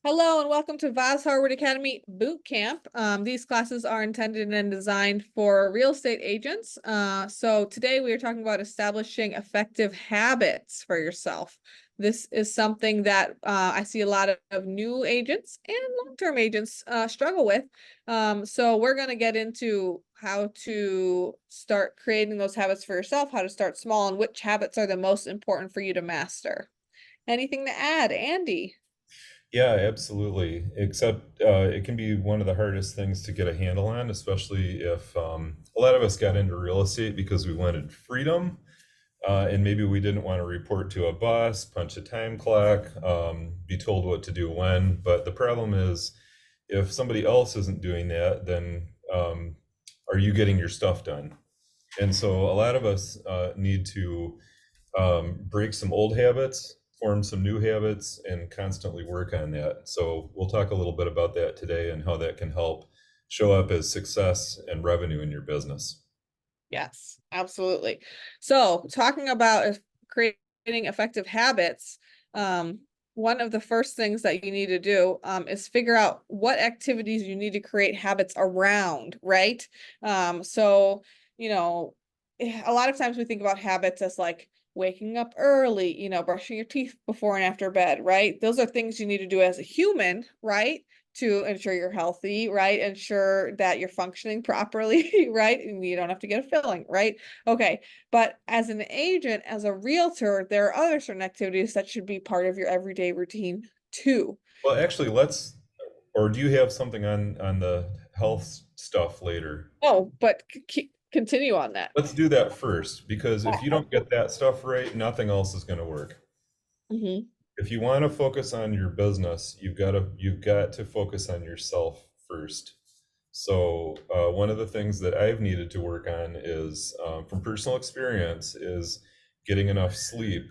Hello and welcome to Vaz+Harwood Academy Boot Camp. These classes are intended and designed for real estate agents. So today we are talking about establishing effective habits for yourself. This is something that I see a lot of new agents and long-term agents struggle with. So we're going to get into how to start creating those habits for yourself, how to start small, and which habits are the most important for you to master. Anything to add, Andy? Yeah, absolutely. Except it can be one of the hardest things to get a handle on, especially if a lot of us got into real estate because we wanted freedom, and maybe we didn't want to report to a boss, punch a time clock, be told what to do when. But the problem is, if somebody else isn't doing that, then are you getting your stuff done? And so a lot of us need to break some old habits, form some new habits, and constantly work on that. So we'll talk a little bit about that today and how that can help show up as success and revenue in your business. Yes, absolutely. So talking about creating effective habits, one of the first things that you need to do is figure out what activities you need to create habits around, right? So, you know, a lot of times we think about habits as like waking up early, brushing your teeth before and after bed, right? Those are things you need to do as a human, right? To ensure you're healthy, right? Ensure that you're functioning properly, right? And you don't have to get a filling, right? Okay. But as an agent, as a realtor, there are other certain activities that should be part of your everyday routine too. Well, actually, or do you have something on the health stuff later? Oh, but continue on that. Let's do that first, because if you don't get Absolutely. that stuff right, nothing else is going to work. Hmm. If you want to focus on your business, you've got to focus on yourself first. So one of the things that I've needed to work on is, from personal experience, is getting enough sleep,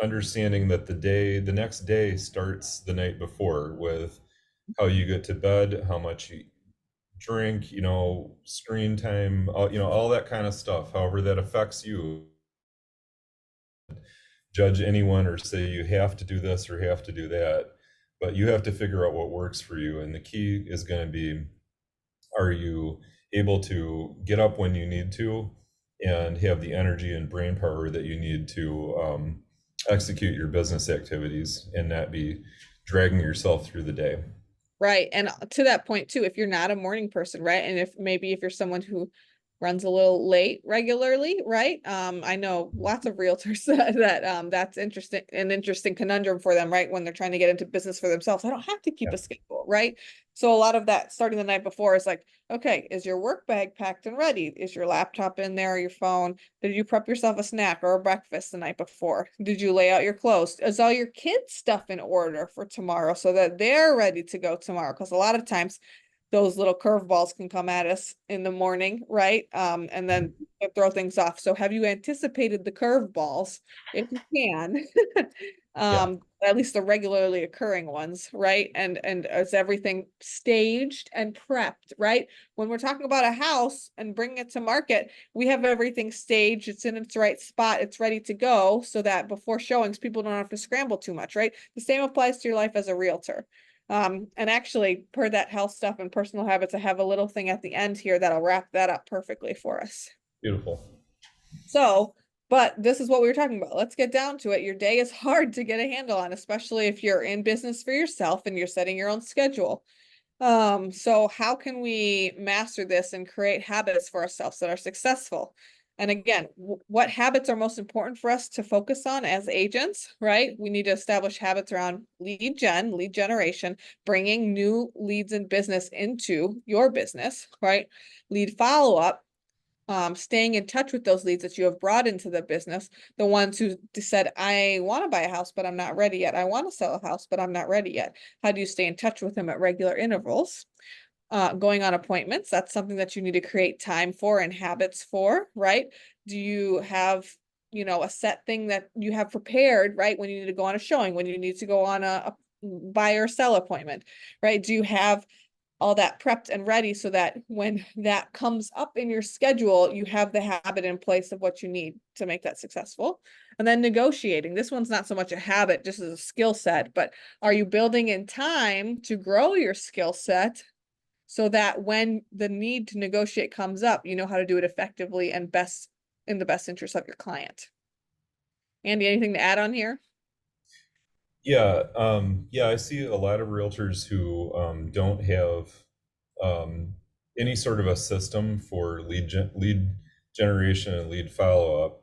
understanding that the next day starts the night before with how you get to bed, how much you drink, screen time, all that kind of stuff. However that affects you, judge anyone or say you have to do this or have to do that, but you have to figure out what works for you. And the key is going to be, are you able to get up when you need to and have the energy and brain power that you need to execute your business activities and not be dragging yourself through the day? Right. And to that point too, if you're not a morning person, right? And if you're someone who runs a little late regularly, right? I know lots of realtors that's an interesting conundrum for them, right? When they're trying to get into business for themselves. I don't have to keep Yeah. a schedule, right? So a lot of that starting the night before is like, okay, is your work bag packed and ready? Is your laptop in there, or your phone? Did you prep yourself a snack or a breakfast the night before? Did you lay out your clothes? Is all your kids' stuff in order for tomorrow so that they're ready to go tomorrow? Because a lot of times those little curveballs can come at us in the morning, right? And then throw things off. So have you anticipated the curveballs, if you can? Yeah. At least the regularly occurring ones, right? And is everything staged and prepped, right? When we're talking about a house and bringing it to market, we have everything staged, it's in its right spot, it's ready to go, so that before showings, people don't have to scramble too much, right? The same applies to your life as a realtor. And actually, per that health stuff and personal habits, I have a little thing at the end here that'll wrap that up perfectly for us. Beautiful. So, but this is what we were talking about. Let's get down to it. Your day is hard to get a handle on, especially if you're in business for yourself and you're setting your own schedule. So how can we master this and create habits for ourselves that are successful? And again, what habits are most important for us to focus on as agents, right? We need to establish habits around lead generation, bringing new leads and business into your business, right? Lead follow-up, staying in touch with those leads that you have brought into the business, the ones who said, I want to buy a house, but I'm not ready yet. I want to sell a house, but I'm not ready yet. How do you stay in touch with them at regular intervals? Going on appointments, that's something that you need to create time for and habits for, right? Do you have, a set thing that you have prepared, right? When you need to go on a showing, when you need to go on a buy or sell appointment, right? Do you have all that prepped and ready so that when that comes up in your schedule, you have the habit in place of what you need to make that successful. And then negotiating. This one's not so much a habit, just as a skill set, but are you building in time to grow your skill set so that when the need to negotiate comes up, you know how to do it effectively and best in the best interest of your client? Andy, anything to add on here? Yeah, I see a lot of realtors who don't have um, any sort of a system for lead generation and lead follow-up.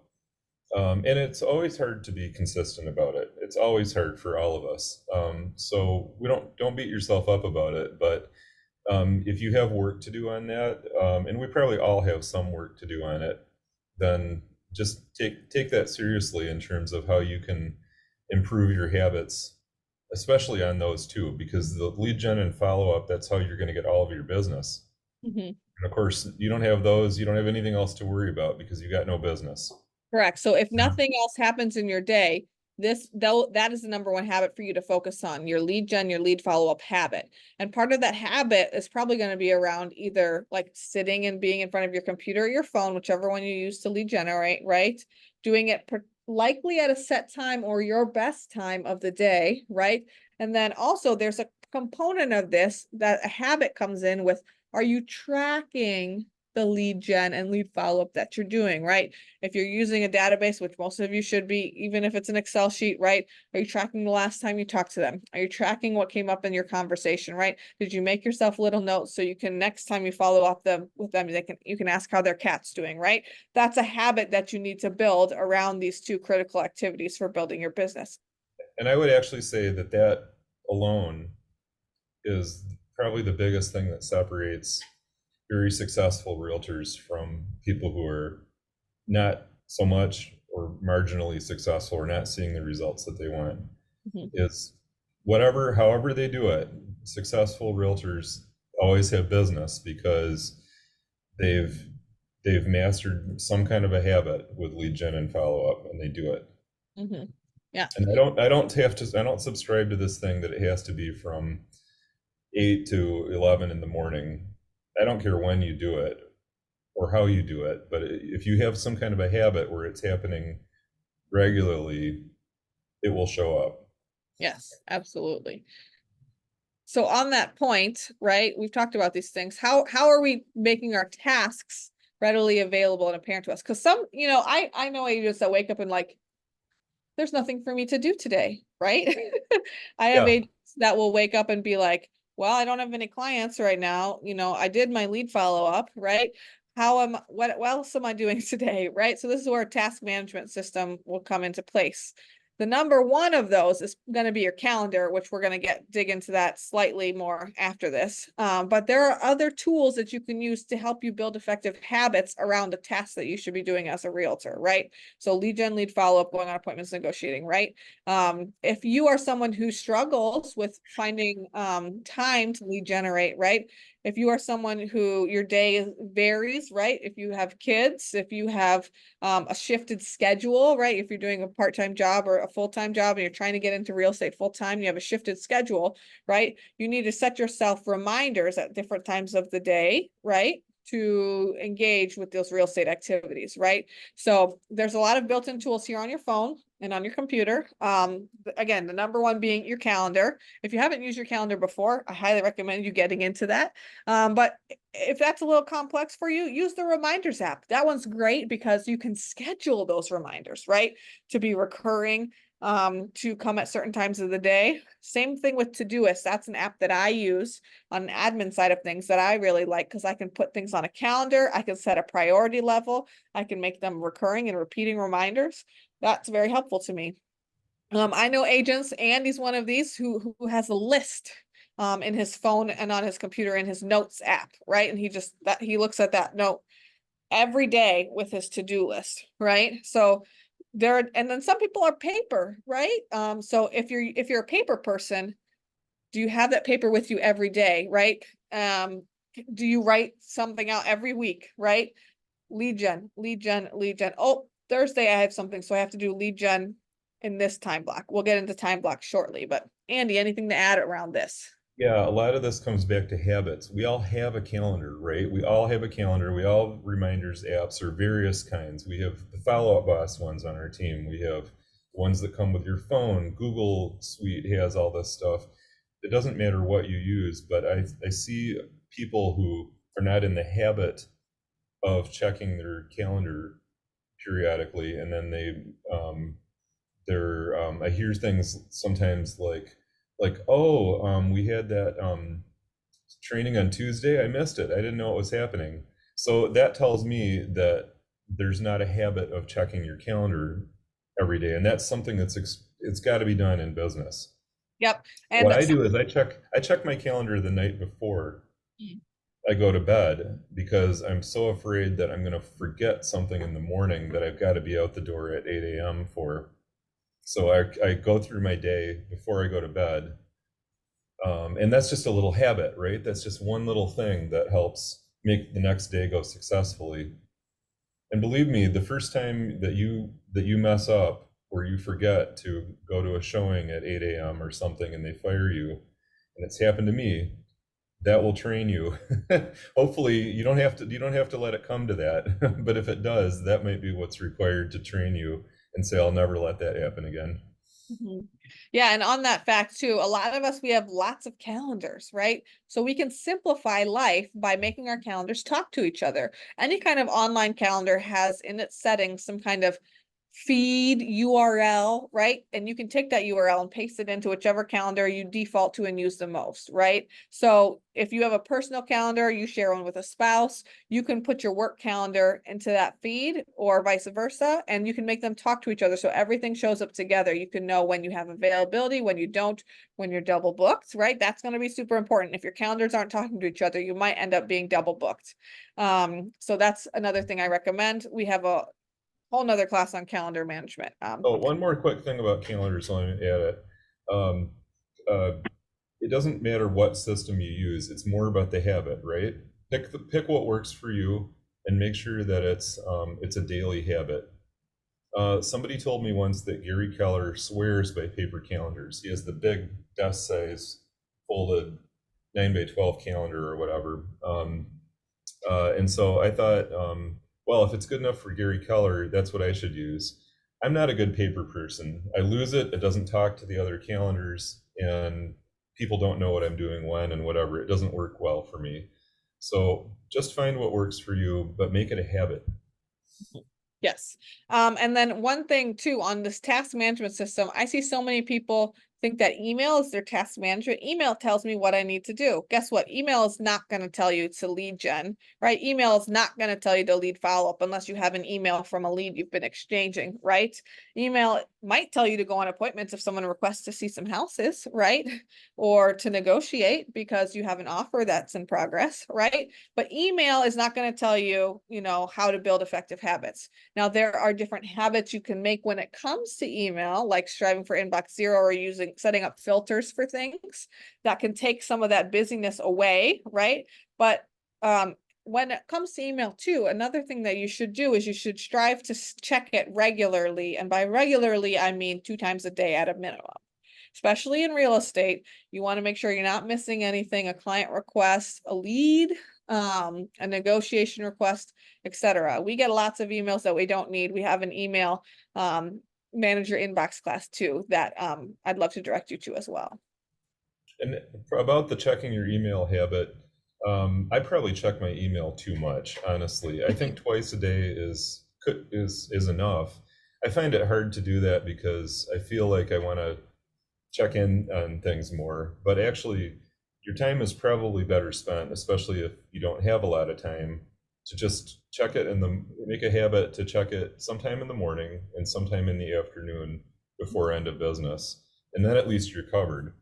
And it's always hard to be consistent about it. It's always hard for all of us. So we don't beat yourself up about it, but if you have work to do on that, and we probably all have some work to do on it, then just take that seriously in terms of how you can improve your habits, especially on those two, because the lead gen and follow up, that's how you're going to get all of your business. Mhm. And of course, you don't have those, you don't have anything else to worry about because you got no business. Correct. So if nothing else happens in your day, that is the number one habit for you to focus on, your lead gen, your lead follow-up habit. And part of that habit is probably going to be around either like sitting and being in front of your computer or your phone, whichever one you use to lead generate, right? Doing it likely at a set time or your best time of the day, right? And then also there's a component of this that a habit comes in with, are you tracking the lead gen and lead follow-up that you're doing, right? If you're using a database, which most of you should be, even if it's an Excel sheet, right? Are you tracking the last time you talked to them? Are you tracking what came up in your conversation, right? Did you make yourself little notes so you can, next time you follow up with them, you can ask how their cat's doing, right? That's a habit that you need to build around these two critical activities for building your business. And I would actually say that that alone is probably the biggest thing that separates very successful realtors from people who are not so much or marginally successful or not seeing the results that they want. Mhm. Is however they do it, successful realtors always have business because they've they've mastered some kind of a habit with lead gen and follow up, and they do it. Mhm. Yeah. And I don't subscribe to this thing that it has to be from 8 to 11 in the morning. I don't care when you do it or how you do it, but if you have some kind of a habit where it's happening regularly, it will show up. Yes, absolutely. So on that point, right, we've talked about these things. How are we making our tasks readily available and apparent to us? Because some, I know agents that wake up and like, there's nothing for me to do today, right? I have Yeah. agents that will wake up and be like, well, I don't have any clients right now. I did my lead follow up, right? What else am I doing today, right? So this is where a task management system will come into place. The number one of those is going to be your calendar, which we're going to dig into that slightly more after this. But there are other tools that you can use to help you build effective habits around the tasks that you should be doing as a realtor, right? So lead gen, lead follow-up, going on appointments, negotiating, right? If you are someone who struggles with finding time to lead generate, right? If you are someone who your day varies, right? If you have kids, if you have a shifted schedule, right? If you're doing a part-time job or a full-time job and you're trying to get into real estate full-time, you have a shifted schedule, right? You need to set yourself reminders at different times of the day, right? To engage with those real estate activities, right? So there's a lot of built-in tools here on your phone and on your computer. Again, the number one being your calendar. If you haven't used your calendar before, I highly recommend you getting into that. But if that's a little complex for you, use the reminders app. That one's great because you can schedule those reminders, right? To be recurring, to come at certain times of the day. Same thing with Todoist. That's an app that I use on the admin side of things that I really like because I can put things on a calendar. I can set a priority level. I can make them recurring and repeating reminders. That's very helpful to me. I know agents, Andy's one of these who has a list in his phone and on his computer in his notes app, right? And he looks at that note every day with his to-do list, right? So and then some people are paper, right? So if you're a paper person, do you have that paper with you every day, right? Do you write something out every week, right? Lead gen, lead gen, lead gen. Oh, Thursday I have something, so I have to do lead gen in this time block. We'll get into time block shortly, but Andy, anything to add around this? Yeah, a lot of this comes back to habits. We all have a calendar, right? We all have a calendar. We all have reminders apps or various kinds. We have the follow-up boss ones on our team. We have ones that come with your phone. Google Suite has all this stuff. It doesn't matter what you use, but I see people who are not in the habit of checking their calendar periodically, and then I hear things sometimes like, oh, we had that training on Tuesday. I missed it. I didn't know it was happening. So that tells me that there's not a habit of checking your calendar every day, and that's something it's got to be done in business. Yep. What And I do is I check my calendar the night before I go to bed because I'm so afraid that I'm going to forget something in the morning that I've got to be out the door at 8 a.m. for. So I go through my day before I go to bed. And that's just a little habit, right? That's just one little thing that helps make the next day go successfully. And believe me, the first time that you mess up or you forget to go to a showing at 8 a.m. or something and they fire you, and it's happened to me, that will train you. Hopefully you don't have to let it come to that. But if it does, that might be what's required to train you and say, I'll never let that happen again. Mhm. Yeah, and on that fact too, a lot of us, we have lots of calendars, right? So we can simplify life by making our calendars talk to each other. Any kind of online calendar has in its settings some kind of feed URL, right? And you can take that URL and paste it into whichever calendar you default to and use the most, right? So if you have a personal calendar, you share one with a spouse, you can put your work calendar into that feed or vice versa, and you can make them talk to each other. So everything shows up together. You can know when you have availability, when you don't, when you're double booked, right? That's going to be super important. If your calendars aren't talking to each other, you might end up being double booked. So that's another thing I recommend. We have a whole nother class on calendar management. Oh, one more quick thing about calendars, let me add it. Um, uh, it doesn't matter what system you use, it's more about the habit, right? Pick what works for you and make sure that it's a daily habit. Somebody told me once that Gary Keller swears by paper calendars. He has the big desk size folded 9 by 12 calendar or whatever. And so I thought, well, if it's good enough for Gary Keller, that's what I should use. I'm not a good paper person. I lose it. It doesn't talk to the other calendars, and people don't know what I'm doing when and whatever. It doesn't work well for me. So just find what works for you, but make it a habit. Yes. And then one thing too on this task management system, I see so many people think that email is their task management. Email tells me what I need to do. Guess what? Email is not going to tell you to lead gen, right? Email is not going to tell you to lead follow up unless you have an email from a lead you've been exchanging, right? Email might tell you to go on appointments if someone requests to see some houses, right? Or to negotiate because you have an offer that's in progress, right? But email is not going to tell you, how to build effective habits. Now, there are different habits you can make when it comes to email, like striving for inbox zero or setting up filters for things that can take some of that busyness away, right? But when it comes to email too, another thing that you should do is you should strive to check it regularly. And by regularly, I mean 2 times a day at a minimum. Especially in real estate, you want to make sure you're not missing anything, a client request, a lead, a negotiation request, etc. We get lots of emails that we don't need. We have an email manager inbox class too that I'd love to direct you to as well. And about the checking your email habit, I probably check my email too much, honestly. I think twice a day is enough. I find it hard to do that because I feel like I want to check in on things more. But actually, your time is probably better spent, especially if you don't have a lot of time, to just check it make a habit to check it sometime in the morning and sometime in the afternoon before end of business. And then at least you're covered,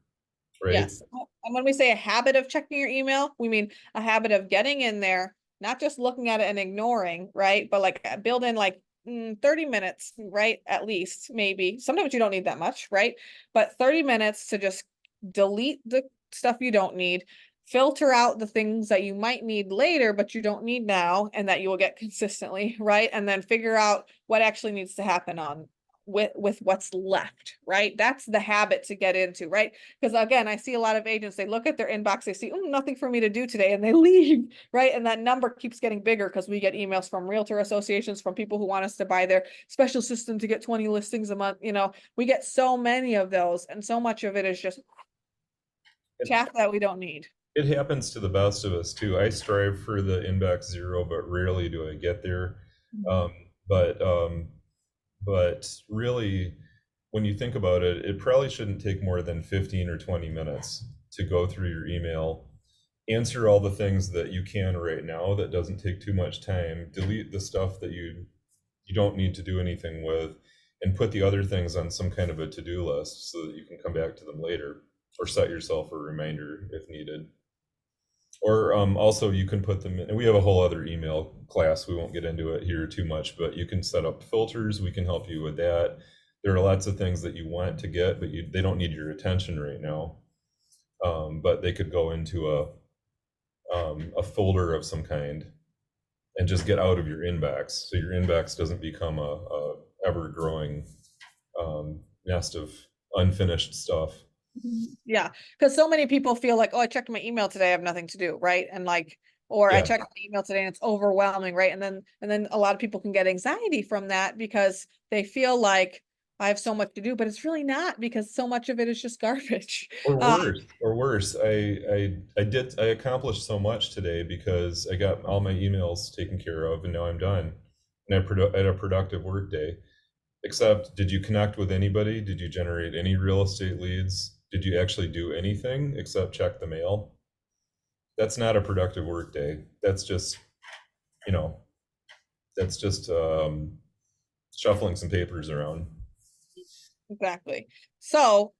right? Yes. And when we say a habit of checking your email, we mean a habit of getting in there, not just looking at it and ignoring, right? But like build in like 30 minutes, right? At least, maybe. Sometimes you don't need that much, right? But 30 minutes to just delete the stuff you don't need, filter out the things that you might need later, but you don't need now, and that you will get consistently, right? And then figure out what actually needs to happen on with what's left, right? That's the habit to get into, right? Because again, I see a lot of agents, they look at their inbox, they see, oh, nothing for me to do today, and they leave, right? And that number keeps getting bigger because we get emails from realtor associations, from people who want us to buy their special system to get 20 listings a month. We get so many of those, and so much of it is just chaff that we don't need. It happens to the best of us too. I strive for the inbox zero, but rarely do I get there. Um, but but really, when you think about it, it probably shouldn't take more than 15 or 20 minutes to go through your email, answer all the things that you can right now that doesn't take too much time, delete the stuff that you don't need to do anything with, and put the other things on some kind of a to-do list so that you can come back to them later or set yourself a reminder if needed. Or also you can put them in, and we have a whole other email class. We won't get into it here too much, but you can set up filters. We can help you with that. There are lots of things that you want to get, but they don't need your attention right now. But they could go into a folder of some kind and just get out of your inbox. So your inbox doesn't become a ever growing nest of unfinished stuff. Yeah, because so many people feel like, oh, I checked my email today, I have nothing to do, right? And like, or I Yeah. checked my email today and it's overwhelming, right? And then a lot of people can get anxiety from that because they feel like I have so much to do, but it's really not, because so much of it is just garbage. Or worse. I accomplished so much today because I got all my emails taken care of, and now I'm done. And I had a productive work day. Except, did you connect with anybody? Did you generate any real estate leads? Did you actually do anything except check the mail? That's not a productive work day. That's just, you know, that's just shuffling some papers around. Exactly. So,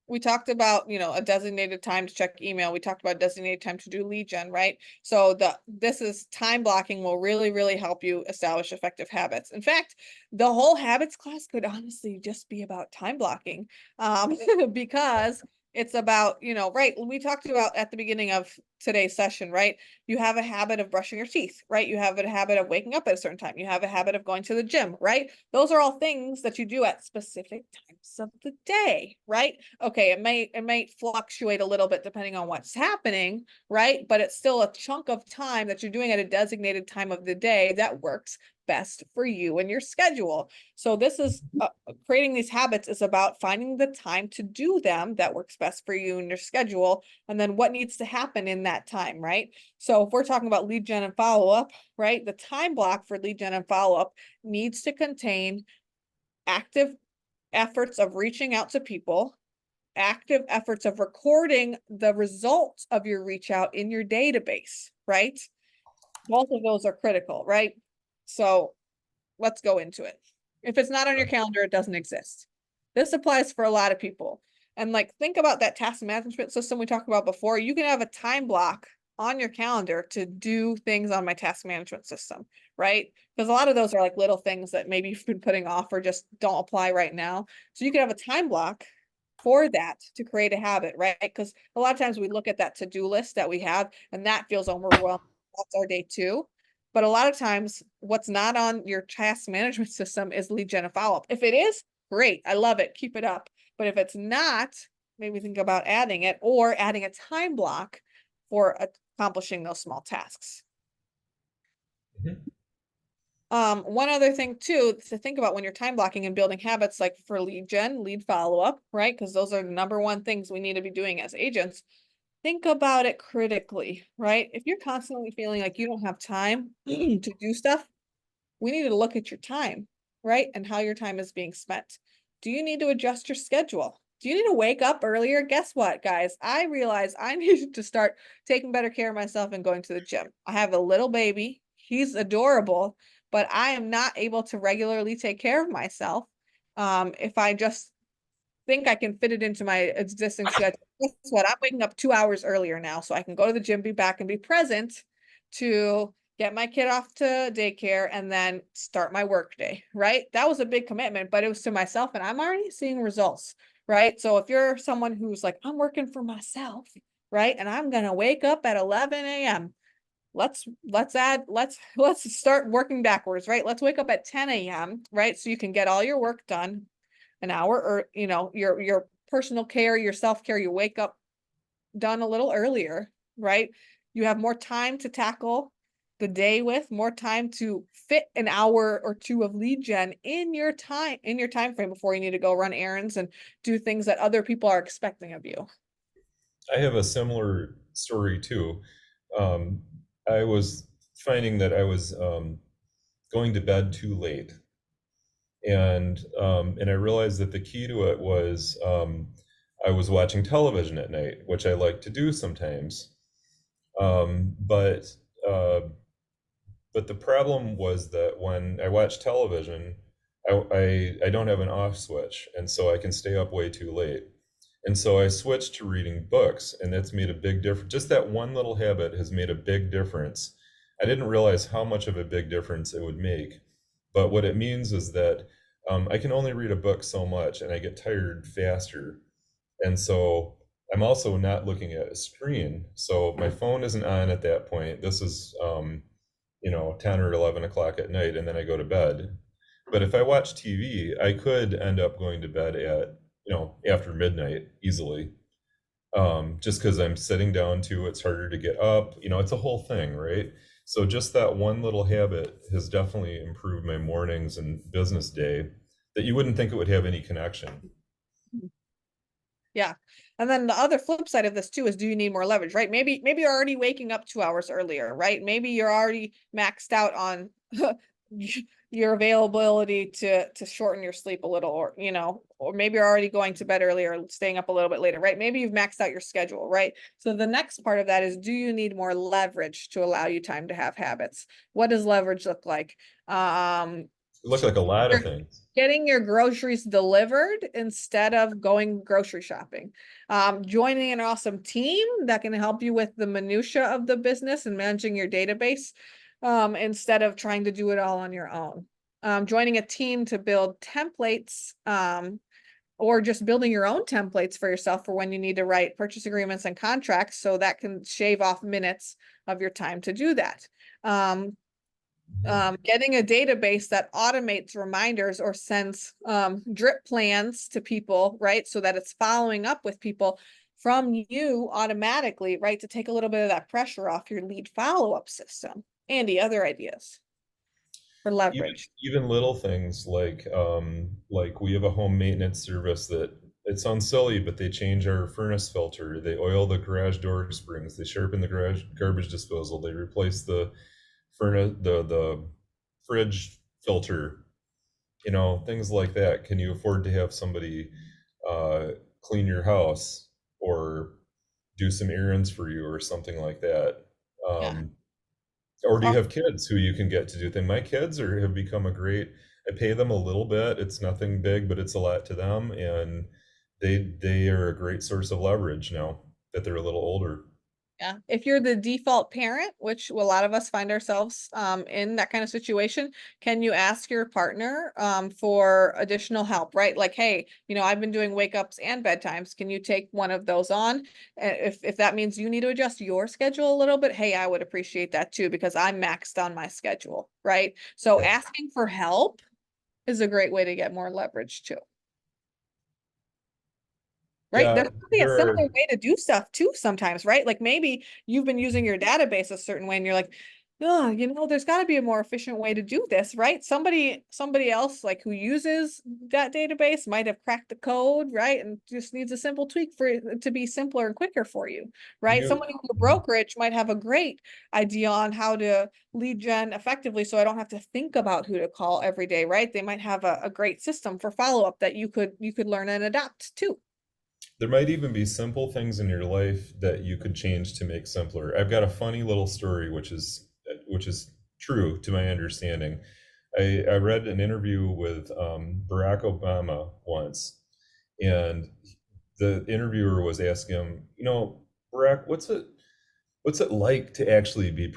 we talked about, a designated time to check email. We talked about designated time to do lead gen, right? So this is time blocking will really, really help you establish effective habits. In fact, the whole habits class could honestly just be about time blocking, because it's about, right? We talked about at the beginning of today's session, right? You have a habit of brushing your teeth, right? You have a habit of waking up at a certain time. You have a habit of going to the gym, right? Those are all things that you do at specific times of the day, right? Okay, it may fluctuate a little bit depending on what's happening, right? But it's still a chunk of time that you're doing at a designated time of the day that works best for you and your schedule. So this is creating these habits is about finding the time to do them that works best for you and your schedule, and then what needs to happen in that time, right? So if we're talking about lead gen and follow-up, right, the time block for lead gen and follow-up needs to contain active efforts of reaching out to people, active efforts of recording the results of your reach out in your database, right? Both of those are critical, right? So let's go into it. If it's not on your calendar, it doesn't exist. This applies for a lot of people. And like, think about that task management system we talked about before. You can have a time block on your calendar to do things on my task management system, right? Because a lot of those are like little things that maybe you've been putting off or just don't apply right now. So you can have a time block for that to create a habit, right? Because a lot of times we look at that to-do list that we have and that feels overwhelming. That's our day two. But a lot of times what's not on your task management system is lead gen and follow-up. If it is, great. I love it. Keep it up. But if it's not, maybe think about adding it or adding a time block for accomplishing those small tasks. Mhm. One other thing too to think about when you're time blocking and building habits, like for lead gen, lead follow-up, right? Because those are the number one things we need to be doing as agents. Think about it critically, right? If you're constantly feeling like you don't have time to do stuff, we need to look at your time, right? And how your time is being spent. Do you need to adjust your schedule? Do you need to wake up earlier? Guess what, guys? I realize I need to start taking better care of myself and going to the gym. I have a little baby. He's adorable, but I am not able to regularly take care of myself. If I just think I can fit it into my existing schedule. Guess what? I'm waking up 2 hours earlier now so I can go to the gym, be back, and be present to get my kid off to daycare and then start my work day, right? That was a big commitment, but it was to myself and I'm already seeing results, right? So if you're someone who's like, I'm working for myself, right? And I'm going to wake up at 11 a.m. let's start working backwards, right? Let's wake up at 10 a.m., right? So you can get all your work done an hour, or your personal care, your self-care, you wake up done a little earlier, right? You have more time to tackle the day with, more time to fit an hour or two of lead gen in your time frame before you need to go run errands and do things that other people are expecting of you. I have a similar story too. Um, I was finding that I was going to bed too late, and I realized that the key to it was I was watching television at night, which I like to do sometimes. Um, but uh, but the problem was that when I watch television, I don't have an off switch, and so I can stay up way too late. And so I switched to reading books, and that's made a big difference. Just that one little habit has made a big difference. I didn't realize how much of a big difference it would make. But what it means is that I can only read a book so much, and I get tired faster. And so I'm also not looking at a screen. So my phone isn't on at that point. This is 10 or 11 o'clock at night, and then I go to bed. But if I watch TV, I could end up going to bed at, after midnight easily. Just because I'm sitting down too, it's harder to get up. It's a whole thing, right? So just that one little habit has definitely improved my mornings and business day that you wouldn't think it would have any connection. Yeah. And then the other flip side of this too is, do you need more leverage, right? Maybe you're already waking up 2 hours earlier, right? Maybe you're already maxed out on your availability to shorten your sleep a little, or maybe you're already going to bed earlier, staying up a little bit later, right? Maybe you've maxed out your schedule, right? So the next part of that is, do you need more leverage to allow you time to have habits? What does leverage look like? It looked like a lot of things. Getting your groceries delivered instead of going grocery shopping. Joining an awesome team that can help you with the minutia of the business and managing your database, instead of trying to do it all on your own. Joining a team to build templates, or just building your own templates for yourself for when you need to write purchase agreements and contracts, so that can shave off minutes of your time to do that. Mhm. Getting a database that automates reminders or sends drip plans to people, right? So that it's following up with people from you automatically, right? To take a little bit of that pressure off your lead follow-up system. Andy, other ideas for even leverage? even little things like we have a home maintenance service that, it sounds silly, but they change our furnace filter, they oil the garage door springs, they sharpen the garage garbage disposal, they replace the furnace the fridge filter, things like that. Can you afford to have somebody uh, clean your house or do some errands for you or something like that? Yeah. um, or do you have kids who you can get to do things? My kids have become a great. I pay them a little bit. It's nothing big, but it's a lot to them, and they are a great source of leverage now that they're a little older. Yeah, if you're the default parent, which a lot of us find ourselves in that kind of situation, can you ask your partner for additional help, right? Like, hey, I've been doing wake ups and bedtimes. Can you take one of those on? If that means you need to adjust your schedule a little bit, hey, I would appreciate that too, because I'm maxed on my schedule, right? So Yeah, asking for help is a great way to get more leverage too. Right? yeah. There's probably a There similar are. way to do stuff too sometimes, right? Like maybe you've been using your database a certain way and you're like, oh, there's got to be a more efficient way to do this, right? Somebody else like who uses that database might have cracked the code, right? And just needs a simple tweak for it to be simpler and quicker for you, right? You. Somebody with a brokerage might have a great idea on how to lead gen effectively, so I don't have to think about who to call every day, right? They might have a great system for follow-up that you could learn and adapt to. There might even be simple things in your life that you could change to make simpler. I've got a funny little story, which is true to my understanding. I read an interview with Barack Obama once, and the interviewer was asking him, Barack, what's it like to actually be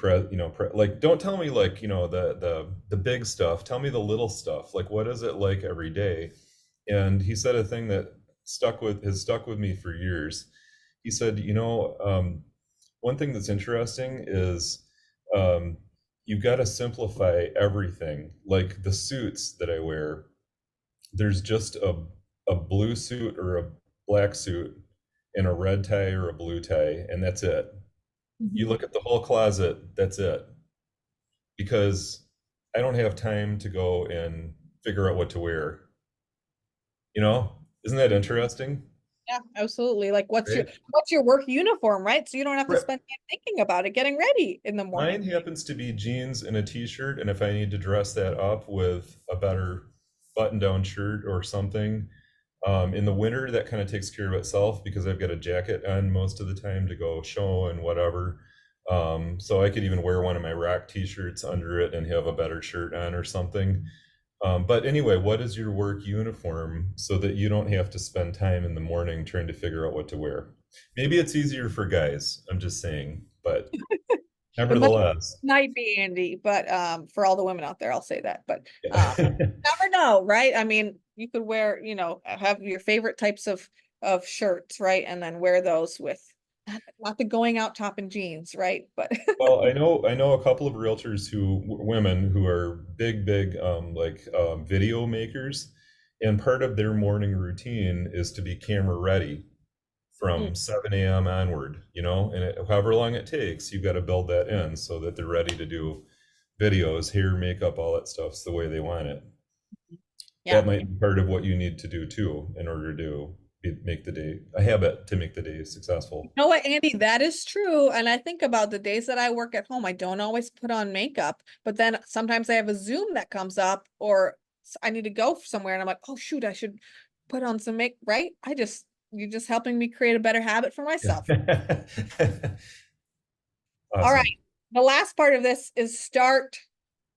like, don't tell me like, the big stuff. Tell me the little stuff. Like, what is it like every day? And he said a thing that has stuck with me for years. He said, one thing that's interesting is Um, you got to simplify everything. Like the suits that I wear, there's just a blue suit or a black suit and a red tie or a blue tie, and that's it. You Mhm. look at the whole closet, that's it. Because I don't have time to go and figure out what to wear. You know, isn't that interesting? Yeah, absolutely. Like Right? what's your work uniform, right? So you don't have to Right. spend time thinking about it, getting ready in the Mine morning. happens to be jeans and a t-shirt, and if I need to dress that up with a better button-down shirt or something, in the winter that kind of takes care of itself because I've got a jacket on most of the time to go show and whatever. So I could even wear one of my rock t-shirts under it and have a better shirt on or something. But anyway, what is your work uniform so that you don't have to spend time in the morning trying to figure out what to wear? Maybe it's easier for guys, I'm just saying, but It nevertheless. might be Andy, but for all the women out there, I'll say that. But Yeah. never know, right? I mean, you could wear, have your favorite types of shirts, right? And then wear those with not the going out top and jeans, right? But Well, I know a couple of realtors women who are big video makers, and part of their morning routine is to be camera ready Mm, from 7 a.m. onward, and however long it takes, you've got to build that in so that they're ready to do videos, hair, makeup, all that stuff's the way they want it. yeah. That might be part of what you need to do too in order to make the day a habit to make the day successful. You know what, Andy, that is true. And I think about the days that I work at home, I don't always put on makeup, but then sometimes I have a Zoom that comes up or I need to go somewhere and I'm like, oh shoot, I should put on some right? You're just helping me create a better habit for myself. All right. Awesome. The last part of this is start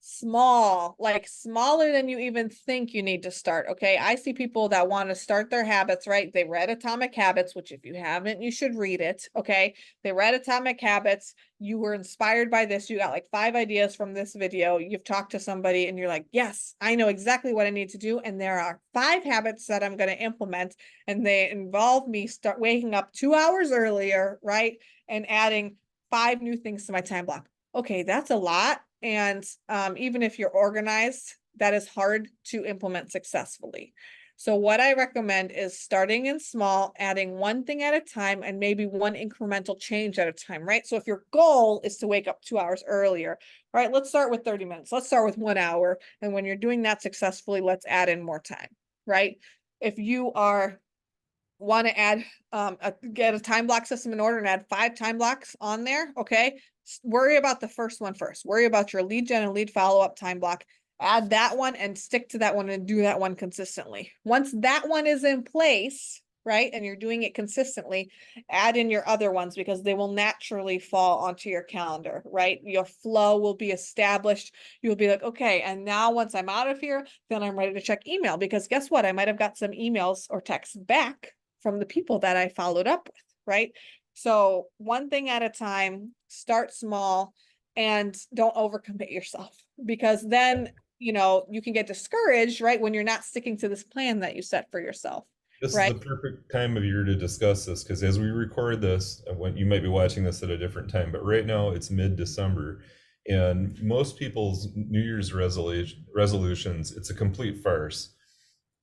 small, like smaller than you even think you need to start. Okay. I see people that want to start their habits, right? They read Atomic Habits, which if you haven't, you should read it. Okay. They read Atomic Habits. You were inspired by this. You got like 5 ideas from this video. You've talked to somebody and you're like, yes, I know exactly what I need to do. And there are 5 habits that I'm going to implement. And they involve me start waking up 2 hours earlier, right? And adding 5 new things to my time block. Okay, that's a lot. And even if you're organized, that is hard to implement successfully. So what I recommend is starting in small, adding one thing at a time and maybe one incremental change at a time, right? So if your goal is to wake up 2 hours earlier, right, let's start with 30 minutes. Let's start with 1 hour. And when you're doing that successfully, let's add in more time, right? If you are want to add get a time block system in order and add 5 time blocks on there, okay, worry about the first one first. Worry about your lead gen and lead follow-up time block. Add that one and stick to that one and do that one consistently. Once that one is in place, right, and you're doing it consistently, add in your other ones because they will naturally fall onto your calendar, right? Your flow will be established. You'll be like, okay, and now once I'm out of here, then I'm ready to check email because guess what? I might have got some emails or texts back from the people that I followed up with, right? So one thing at a time, start small and don't overcommit yourself because then, you can get discouraged, right? When you're not sticking to this plan that you set for yourself, This is right? the perfect time of year to discuss this because as we record this, when you might be watching this at a different time, but right now it's mid-December, and most people's New Year's resolutions, it's a complete farce.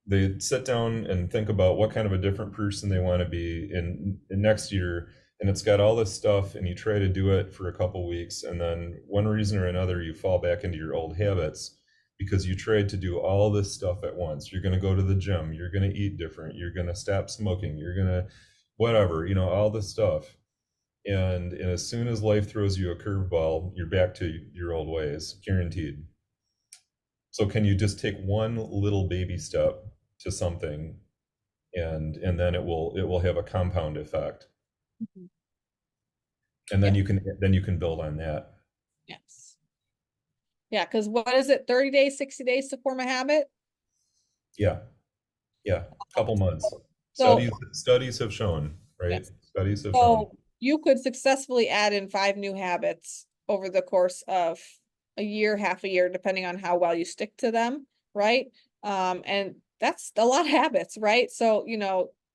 They sit down and think about what kind of a different person they want to be in next year, and it's got all this stuff, and you try to do it for a couple weeks, and then one reason or another you fall back into your old habits because you tried to do all this stuff at once. You're going to go to the gym, you're going to eat different, you're going to stop smoking, you're going to whatever, all this stuff. And as soon as life throws you a curveball, you're back to your old ways, guaranteed. So can you just take one little baby step to something, and then it will have a compound effect, Mhm. and then Yeah. you can build on that. Yes. Yeah. Because what is it? 30 days, 60 days to form a habit? Yeah, yeah, couple months. So, Studies have shown, right? yes. Studies have shown. So you could successfully add in 5 new habits over the course of a year, half a year, depending on how well you stick to them, right? And that's a lot of habits, right? So,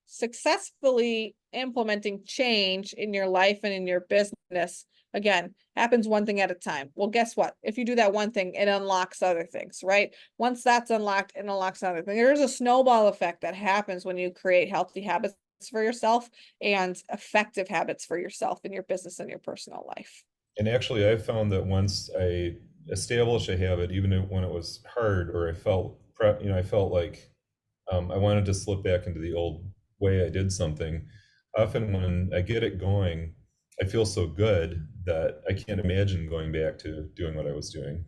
successfully implementing change in your life and in your business again, happens one thing at a time. Well, guess what? If you do that one thing, it unlocks other things, right? Once that's unlocked, it unlocks another thing. There's a snowball effect that happens when you create healthy habits for yourself and effective habits for yourself in your business and your personal life. And actually, I found that once I established a habit, even when it was hard or I felt, I felt like I wanted to slip back into the old way I did something. Often when I get it going, I feel so good that I can't imagine going back to doing what I was doing.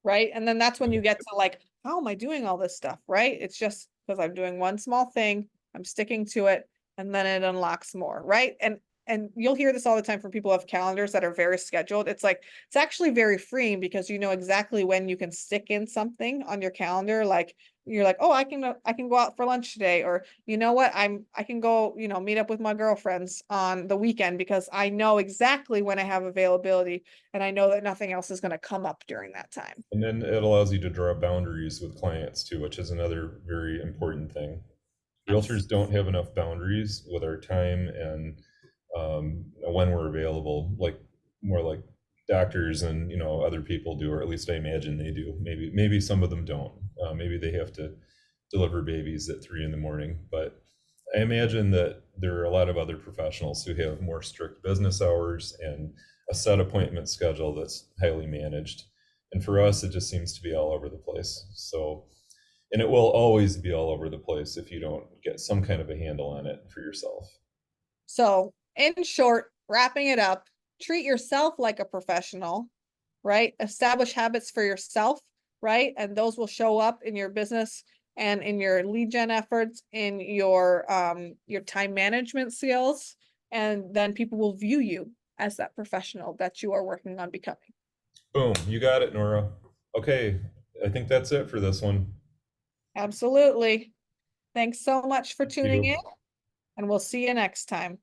Right? And then that's when you get to like, how am I doing all this stuff? Right? It's just because I'm doing one small thing, I'm sticking to it, and then it unlocks more, right? And you'll hear this all the time from people who have calendars that are very scheduled. It's like it's actually very freeing because you know exactly when you can stick in something on your calendar. Like you're like, oh, I can go out for lunch today, or you know what, I can go, meet up with my girlfriends on the weekend because I know exactly when I have availability and I know that nothing else is going to come up during that time. And then it allows you to draw boundaries with clients too, which is another very important thing. Yes. Realtors don't have enough boundaries with our time and when we're available, like more like doctors and other people do, or at least I imagine they do. Maybe some of them don't. Maybe they have to deliver babies at 3 in the morning, but I imagine that there are a lot of other professionals who have more strict business hours and a set appointment schedule that's highly managed. And for us, it just seems to be all over the place. So, and it will always be all over the place if you don't get some kind of a handle on it for yourself. So, in short, wrapping it up, treat yourself like a professional, right? Establish habits for yourself, right? And those will show up in your business and in your lead gen efforts, in your time management skills, and then people will view you as that professional that you are working on becoming. Boom, you got it, Nora. Okay, I think that's it for this one. Absolutely. Thanks so much for Thank tuning in, you. and we'll see you next time.